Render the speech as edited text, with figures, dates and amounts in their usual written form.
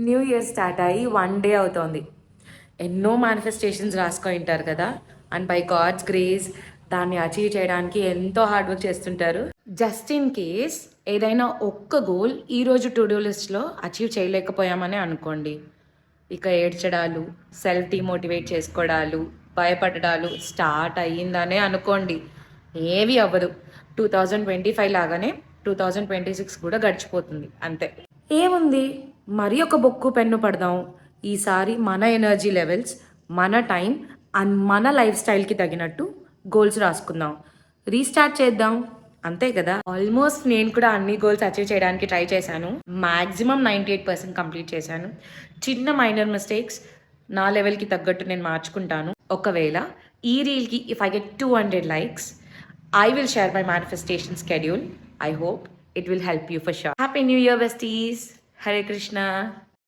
New year start అయ్యి 1 day అవుతోంది. ఎన్నో మేనిఫెస్టేషన్స్ రాసుకొని ఉంటారు కదా, అండ్ బై గాడ్స్ గ్రేస్ దాన్ని అచీవ్ చేయడానికి ఎంతో హార్డ్ వర్క్ చేస్తుంటారు. జస్ట్ ఇన్ కేస్ ఏదైనా ఒక్క గోల్ ఈరోజు టు డూ లిస్ట్లో అచీవ్ చేయలేకపోయామని అనుకోండి, ఇక ఏడ్చడాలు, సెల్ఫ్ డిమోటివేట్ చేసుకోవడాలు, భయపడడాలు స్టార్ట్ అయ్యిందనే అనుకోండి. ఏవి అవ్వదు. 2025 లాగానే 2026 కూడా గడిచిపోతుంది అంతే. ఏముంది, మరి ఒక బొక్కు పెన్ను పడదాం. ఈసారి మన ఎనర్జీ లెవెల్స్, మన టైం అండ్ మన లైఫ్ స్టైల్కి తగినట్టు గోల్స్ రాసుకుందాం, రీస్టార్ట్ చేద్దాం, అంతే కదా. ఆల్మోస్ట్ నేను కూడా అన్ని గోల్స్ అచీవ్ చేయడానికి ట్రై చేశాను. మ్యాక్సిమం 98% కంప్లీట్ చేశాను. చిన్న మైనర్ మిస్టేక్స్ నా లెవెల్కి తగ్గట్టు నేను మార్చుకుంటాను. ఒకవేళ ఈ రీల్కి if I get 200 likes, I will share my manifestation schedule. I hope it will help you for sure. Happy New Year, besties. Hare Krishna.